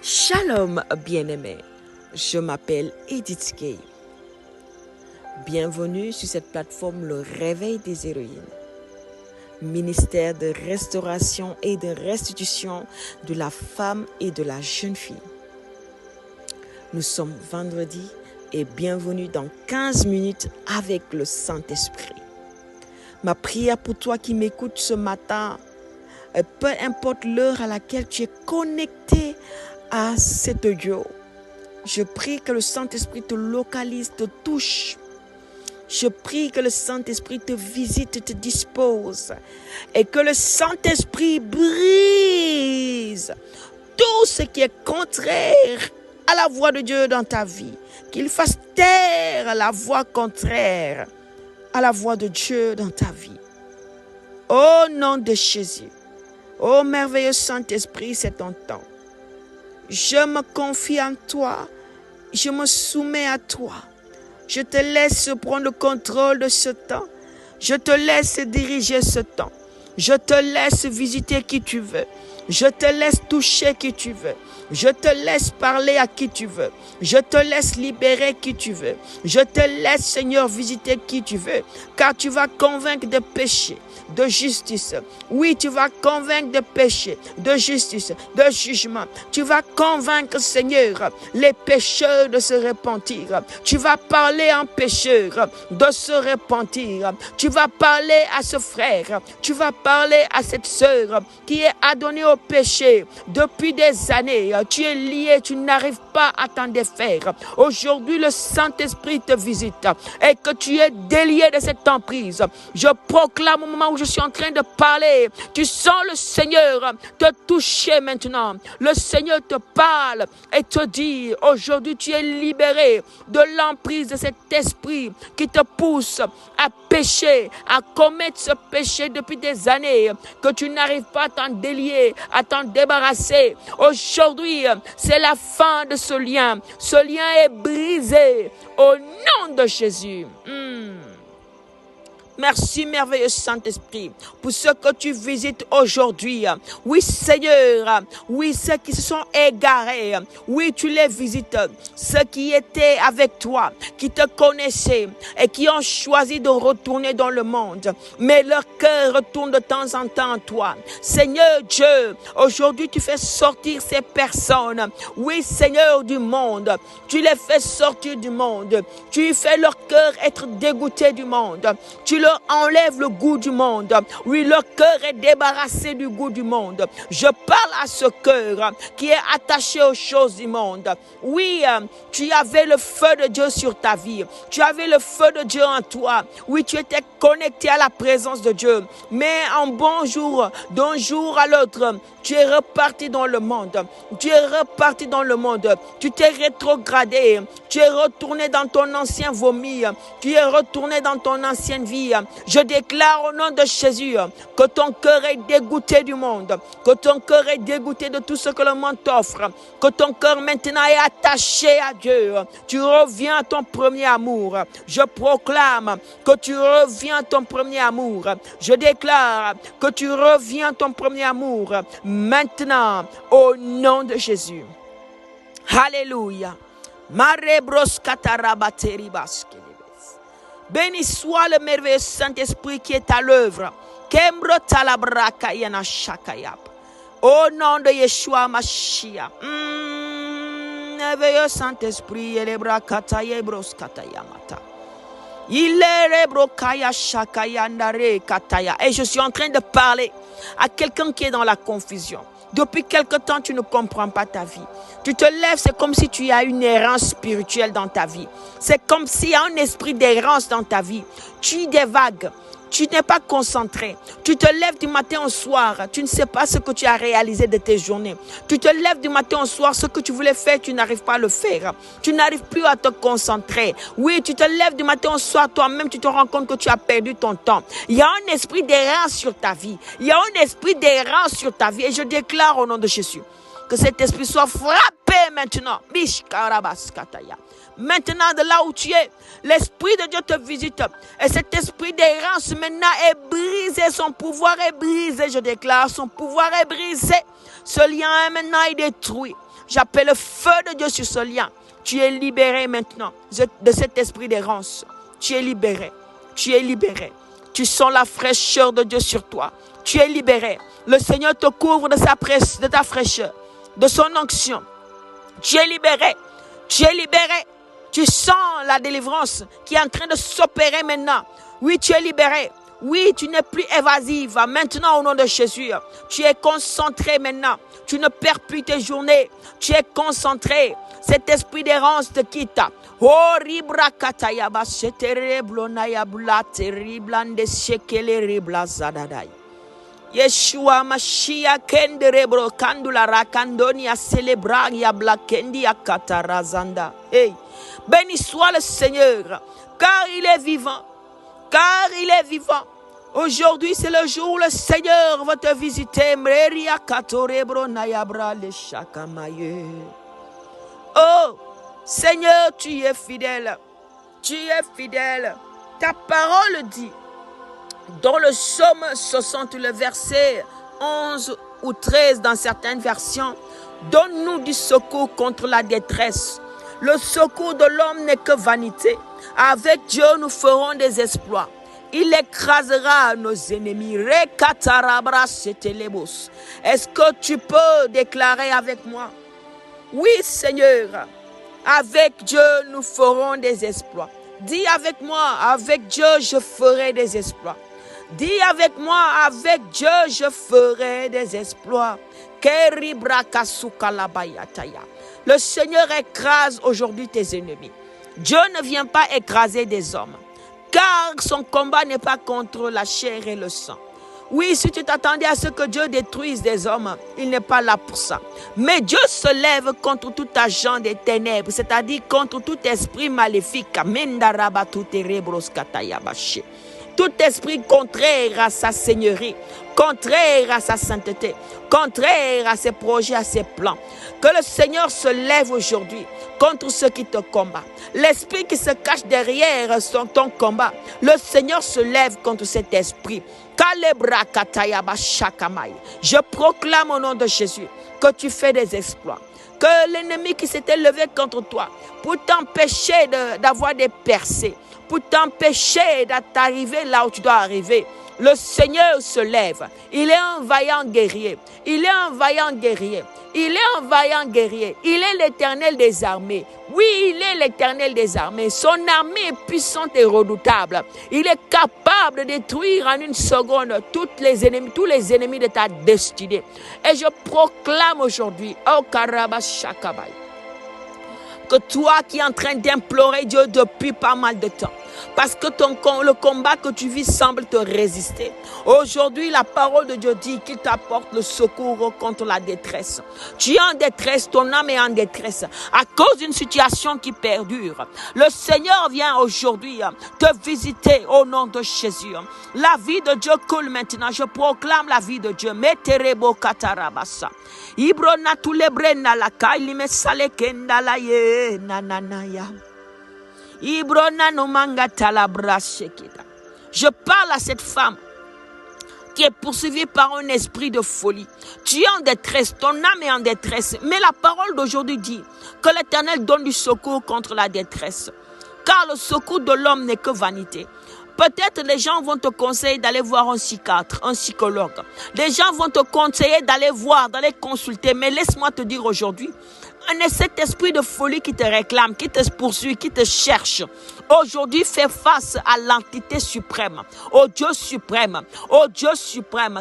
Shalom bien-aimés, je m'appelle Edith Kay. Bienvenue sur cette plateforme Le Réveil des Héroïnes, ministère de restauration et de restitution de la femme et de la jeune fille. Nous sommes vendredi et bienvenue dans 15 minutes avec le Saint-Esprit. Ma prière pour toi qui m'écoutes ce matin, peu importe l'heure à laquelle tu es connecté à cet audio, je prie que le Saint-Esprit te localise, te touche. Je prie que le Saint-Esprit te visite, te dispose et que le Saint-Esprit brise tout ce qui est contraire à la voix de Dieu dans ta vie. Qu'il fasse taire la voix contraire à la voix de Dieu dans ta vie. Au nom de Jésus, ô merveilleux Saint-Esprit, c'est ton temps. Je me confie en toi, je me soumets à toi. Je te laisse prendre le contrôle de ce temps. Je te laisse diriger ce temps. Je te laisse visiter qui tu veux. Je te laisse toucher qui tu veux. Je te laisse parler à qui tu veux. Je te laisse libérer qui tu veux. Je te laisse, Seigneur, visiter qui tu veux. Car tu vas convaincre de péché, de justice. Oui, tu vas convaincre de péché, de justice, de jugement. Tu vas convaincre, Seigneur, les pécheurs de se repentir. Tu vas parler en pécheur de se repentir. Tu vas parler à ce frère. Tu vas parler à cette sœur qui est adonnée au péché depuis des années. Tu es lié, tu n'arrives pas à t'en défaire. Aujourd'hui, le Saint-Esprit te visite et que tu es délié de cette emprise. Je proclame au moment où je suis en train de parler, tu sens le Seigneur te toucher maintenant. Le Seigneur te parle et te dit, aujourd'hui tu es libéré de l'emprise de cet esprit qui te pousse à pécher, à commettre ce péché depuis des années, que tu n'arrives pas à t'en délier, à t'en débarrasser. Aujourd'hui, c'est la fin de ce lien. Ce lien est brisé au nom de Jésus. Merci, merveilleux Saint-Esprit, pour ce que tu visites aujourd'hui. Oui, Seigneur, oui, ceux qui se sont égarés, oui, tu les visites. Ceux qui étaient avec toi, qui te connaissaient et qui ont choisi de retourner dans le monde. Mais leur cœur retourne de temps en temps à toi. Seigneur Dieu, aujourd'hui, tu fais sortir ces personnes. Oui, Seigneur du monde, tu les fais sortir du monde. Tu fais leur cœur être dégoûté du monde. Tu leur enlève le goût du monde. Oui, leur cœur est débarrassé du goût du monde. Je parle à ce cœur qui est attaché aux choses du monde. Oui, tu avais le feu de Dieu sur ta vie. Tu avais le feu de Dieu en toi. Oui, tu étais connecté à la présence de Dieu. Mais en bon jour, d'un jour à l'autre, tu es reparti dans le monde. Tu es reparti dans le monde. Tu t'es rétrogradé. Tu es retourné dans ton ancien vomi. Tu es retourné dans ton ancienne vie. Je déclare au nom de Jésus que ton cœur est dégoûté du monde, que ton cœur est dégoûté de tout ce que le monde t'offre, que ton cœur maintenant est attaché à Dieu. Tu reviens à ton premier amour. Je proclame que tu reviens à ton premier amour. Je déclare que tu reviens à ton premier amour maintenant au nom de Jésus. Alléluia. Béni soit le merveilleux Saint-Esprit qui est à l'œuvre. Au nom de Yeshua Mashiach. Merveilleux Saint-Esprit. Et je suis en train de parler à quelqu'un qui est dans la confusion. Depuis quelque temps, tu ne comprends pas ta vie. Tu te lèves, c'est comme si tu as une errance spirituelle dans ta vie. C'est comme s'il y a un esprit d'errance dans ta vie. Tu divagues. Tu n'es pas concentré. Tu te lèves du matin au soir. Tu ne sais pas ce que tu as réalisé de tes journées. Tu te lèves du matin au soir. Ce que tu voulais faire, tu n'arrives pas à le faire. Tu n'arrives plus à te concentrer. Oui, tu te lèves du matin au soir. Toi-même, tu te rends compte que tu as perdu ton temps. Il y a un esprit d'errance sur ta vie. Il y a un esprit d'errance sur ta vie. Et je déclare au nom de Jésus que cet esprit soit frappé paix maintenant. Maintenant, de là où tu es, l'Esprit de Dieu te visite. Et cet esprit d'errance maintenant est brisé. Son pouvoir est brisé, je déclare. Son pouvoir est brisé. Ce lien maintenant est détruit. J'appelle le feu de Dieu sur ce lien. Tu es libéré maintenant de cet esprit d'errance. Tu es libéré. Tu es libéré. Tu sens la fraîcheur de Dieu sur toi. Tu es libéré. Le Seigneur te couvre de ta fraîcheur, de son onction. Tu es libéré. Tu es libéré. Tu sens la délivrance qui est en train de s'opérer maintenant. Oui, tu es libéré. Oui, tu n'es plus évasive. Maintenant, au nom de Jésus, tu es concentré maintenant. Tu ne perds plus tes journées. Tu es concentré. Cet esprit d'errance te quitte. Oh, ribra kataya ba setere blonaya bla terriblande shekele ribla zadadai. Yeshua Mashiach kenderebro kandula rakandoni a célébra ya blakendi a katarazanda. Hey, béni soit le Seigneur, car il est vivant. Car il est vivant. Aujourd'hui, c'est le jour où le Seigneur va te visiter. Mreria katorebro nayabra le shakamaye. Oh, Seigneur, tu es fidèle. Tu es fidèle. Ta parole dit, dans le psaume 60, le verset 11 ou 13 dans certaines versions, donne-nous du secours contre la détresse. Le secours de l'homme n'est que vanité. Avec Dieu, nous ferons des exploits. Il écrasera nos ennemis. Est-ce que tu peux déclarer avec moi? Oui, Seigneur, avec Dieu, nous ferons des exploits. Dis avec moi, avec Dieu, je ferai des exploits. Dis avec moi, avec Dieu, je ferai des exploits. Le Seigneur écrase aujourd'hui tes ennemis. Dieu ne vient pas écraser des hommes, car son combat n'est pas contre la chair et le sang. Oui, si tu t'attendais à ce que Dieu détruise des hommes, il n'est pas là pour ça. Mais Dieu se lève contre tout agent des ténèbres, c'est-à-dire contre tout esprit maléfique. Tout esprit contraire à sa seigneurie, contraire à sa sainteté, contraire à ses projets, à ses plans. Que le Seigneur se lève aujourd'hui contre ceux qui te combattent. L'esprit qui se cache derrière ton combat, le Seigneur se lève contre cet esprit. Je proclame au nom de Jésus que tu fais des exploits. Que l'ennemi qui s'était levé contre toi pour t'empêcher d'avoir des percées, pour t'empêcher d'arriver là où tu dois arriver, le Seigneur se lève. Il est un vaillant guerrier. Il est un vaillant guerrier. Il est un vaillant guerrier. Il est l'Éternel des armées. Oui, il est l'Éternel des armées. Son armée est puissante et redoutable. Il est capable de détruire en une seconde tous les ennemis de ta destinée. Et je proclame aujourd'hui, oh Karabashakabai, que toi qui es en train d'implorer Dieu depuis pas mal de temps, parce que le combat que tu vis semble te résister. Aujourd'hui, la parole de Dieu dit qu'il t'apporte le secours contre la détresse. Tu es en détresse, ton âme est en détresse à cause d'une situation qui perdure. Le Seigneur vient aujourd'hui te visiter au nom de Jésus. La vie de Dieu coule maintenant. Je proclame la vie de Dieu. Meterebo katarabasa. Ibrona tulebrena la kailime salekenda la ye nananaya. Je parle à cette femme qui est poursuivie par un esprit de folie. Tu es en détresse, ton âme est en détresse. Mais la parole d'aujourd'hui dit que l'Éternel donne du secours contre la détresse. Car le secours de l'homme n'est que vanité. Peut-être les gens vont te conseiller d'aller voir un psychiatre, un psychologue. Les gens vont te conseiller d'aller voir, d'aller consulter. Mais laisse-moi te dire aujourd'hui, cet esprit de folie qui te réclame, qui te poursuit, qui te cherche, aujourd'hui fais face à l'entité suprême, au Dieu suprême,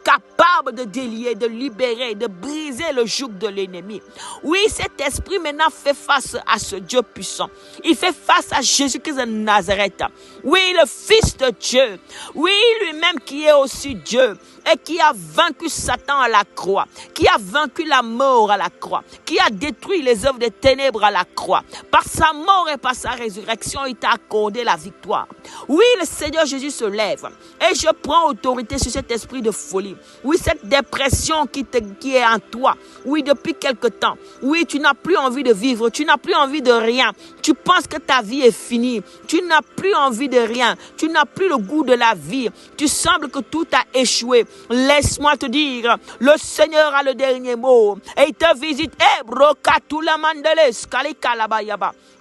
capable de délier, de libérer, de briser le joug de l'ennemi. Oui, cet esprit maintenant fait face à ce Dieu puissant. Il fait face à Jésus-Christ de Nazareth. Oui, le Fils de Dieu. Oui, lui-même qui est aussi Dieu. et qui a vaincu Satan à la croix, qui a vaincu la mort à la croix, qui a détruit les œuvres des ténèbres à la croix. Par sa mort et par sa résurrection, il t'a accordé la victoire. Oui, le Seigneur Jésus se lève et je prends autorité sur cet esprit de folie. Oui, cette dépression qui est en toi. Oui, depuis quelque temps. Oui, tu n'as plus envie de vivre, tu n'as plus envie de rien. Tu penses que ta vie est finie. Tu n'as plus envie de rien. Tu n'as plus le goût de la vie. Tu sembles que tout a échoué. Laisse-moi te dire, le Seigneur a le dernier mot. Et il te visite.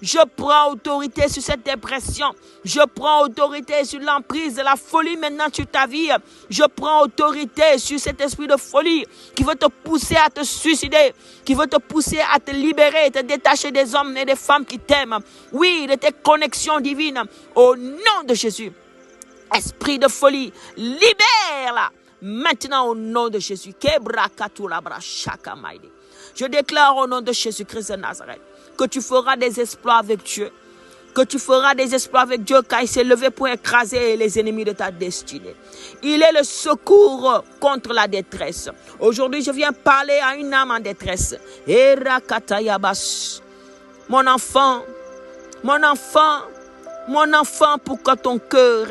Je prends autorité sur cette dépression. Je prends autorité sur l'emprise de la folie maintenant sur ta vie. Je prends autorité sur cet esprit de folie qui veut te pousser à te suicider, qui veut te pousser à te libérer, te détacher des hommes et des femmes qui t'aiment. Oui, de tes connexions divines. Au nom de Jésus. Esprit de folie, libère-la. Maintenant au nom de Jésus. Je déclare au nom de Jésus-Christ de Nazareth que tu feras des exploits avec Dieu. Que tu feras des exploits avec Dieu car il s'est levé pour écraser les ennemis de ta destinée. Il est le secours contre la détresse. Aujourd'hui, je viens parler à une âme en détresse. Mon enfant, pourquoi ton cœur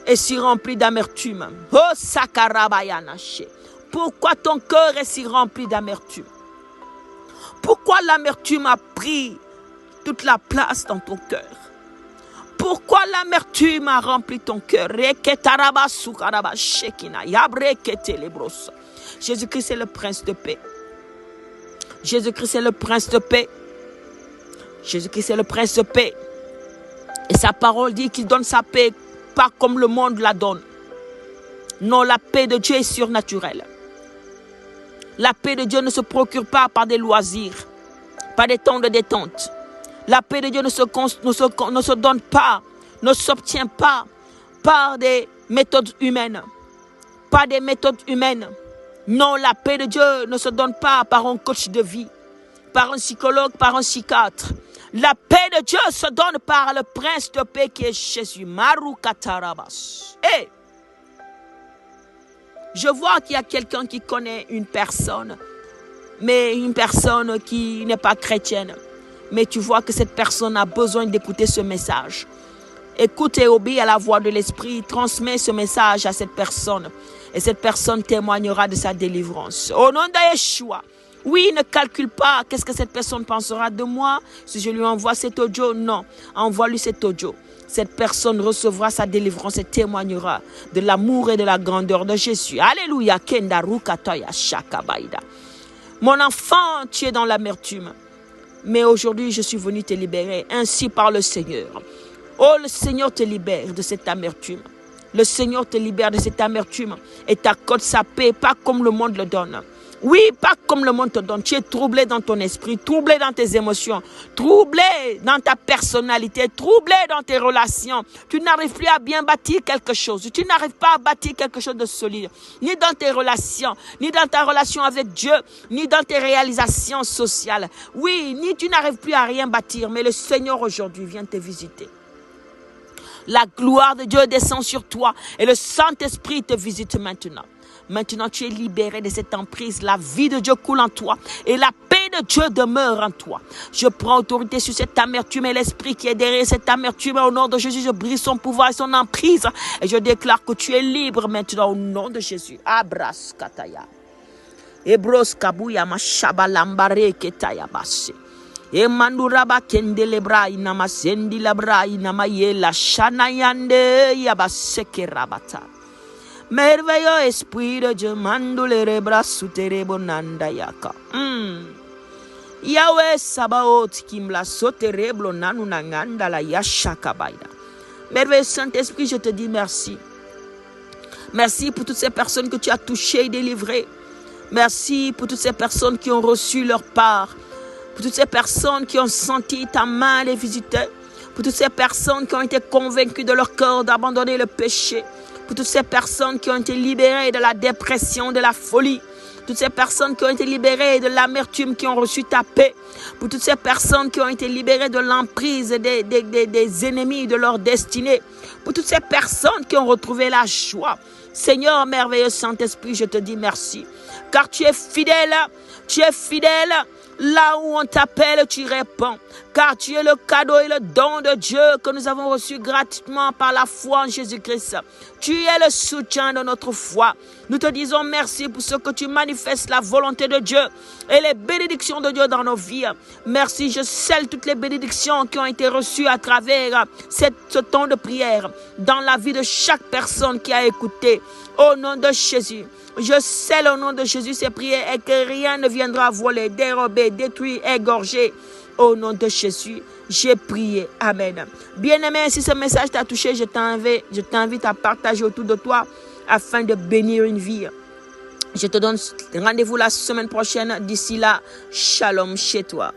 est si rempli d'amertume? Oh, Sakarabayanache. Pourquoi ton cœur est si rempli d'amertume? Pourquoi l'amertume a pris toute la place dans ton cœur? Pourquoi l'amertume a rempli ton cœur? Jésus-Christ est le prince de paix. Jésus-Christ est le prince de paix. Jésus-Christ est le prince de paix. Et sa parole dit qu'il donne sa paix, pas comme le monde la donne. Non, la paix de Dieu est surnaturelle. La paix de Dieu ne se procure pas par des loisirs, par des temps de détente. La paix de Dieu ne se donne pas, ne s'obtient pas par des méthodes humaines. Pas des méthodes humaines. Non, la paix de Dieu ne se donne pas par un coach de vie, par un psychologue, par un psychiatre. La paix de Dieu se donne par le prince de paix qui est Jésus. Maru Katarabas. Hey! Je vois qu'il y a quelqu'un qui connaît une personne, mais une personne qui n'est pas chrétienne. Mais tu vois que cette personne a besoin d'écouter ce message. Écoute et obéis à la voix de l'Esprit. Transmets ce message à cette personne. Et cette personne témoignera de sa délivrance. Au nom de Yeshua. Oui, ne calcule pas. Qu'est-ce que cette personne pensera de moi si je lui envoie cet audio? Non, envoie-lui cet audio. Cette personne recevra sa délivrance et témoignera de l'amour et de la grandeur de Jésus. Alléluia. Mon enfant, tu es dans l'amertume. Mais aujourd'hui, je suis venu te libérer. Ainsi par le Seigneur. Oh, le Seigneur te libère de cette amertume. Le Seigneur te libère de cette amertume et t'accorde sa paix, pas comme le monde le donne. Oui, pas comme le monde te donne. Tu es troublé dans ton esprit, troublé dans tes émotions, troublé dans ta personnalité, troublé dans tes relations. Tu n'arrives plus à bien bâtir quelque chose. Tu n'arrives pas à bâtir quelque chose de solide. Ni dans tes relations, ni dans ta relation avec Dieu, ni dans tes réalisations sociales. Oui, ni tu n'arrives plus à rien bâtir. Mais le Seigneur aujourd'hui vient te visiter. La gloire de Dieu descend sur toi et le Saint-Esprit te visite maintenant. Maintenant, tu es libéré de cette emprise. La vie de Dieu coule en toi et la paix de Dieu demeure en toi. Je prends autorité sur cette amertume et l'esprit qui est derrière cette amertume. Au nom de Jésus, je brise son pouvoir et son emprise. Et je déclare que tu es libre maintenant au nom de Jésus. Abras kataya. Ebros kabuya mashabalambare ketaya basse. Emanduraba kendelebra inama sendi labra inama yela shanayande yabaseke rabata. Merveilleux esprit de Dieu, mandule rebra suterebo nanda yaka. Yahweh Sabaoth kimla sotereblo nanu nanganda la yashaka baida. Merveilleux Saint-Esprit, je te dis merci. Merci pour toutes ces personnes que tu as touchées et délivrées. Merci pour toutes ces personnes qui ont reçu leur part. Pour toutes ces personnes qui ont senti ta main les visiter. Pour toutes ces personnes qui ont été convaincues de leur cœur d'abandonner le péché. Pour toutes ces personnes qui ont été libérées de la dépression, de la folie. Toutes ces personnes qui ont été libérées de l'amertume, qui ont reçu ta paix. Pour toutes ces personnes qui ont été libérées de l'emprise des ennemis de leur destinée. Pour toutes ces personnes qui ont retrouvé la joie. Seigneur merveilleux Saint-Esprit, je te dis merci. Car tu es fidèle. Tu es fidèle. Là où on t'appelle, tu réponds. Car tu es le cadeau et le don de Dieu que nous avons reçu gratuitement par la foi en Jésus-Christ. Tu es le soutien de notre foi. Nous te disons merci pour ce que tu manifestes la volonté de Dieu et les bénédictions de Dieu dans nos vies. Merci, je scelle toutes les bénédictions qui ont été reçues à travers ce temps de prière dans la vie de chaque personne qui a écouté. Au nom de Jésus, je scelle au nom de Jésus ces prières et que rien ne viendra voler, dérober, détruire, égorger. Au nom de Jésus, j'ai prié. Amen. Bien-aimé, si ce message t'a touché, je t'invite à partager autour de toi afin de bénir une vie. Je te donne rendez-vous la semaine prochaine. D'ici là, shalom chez toi.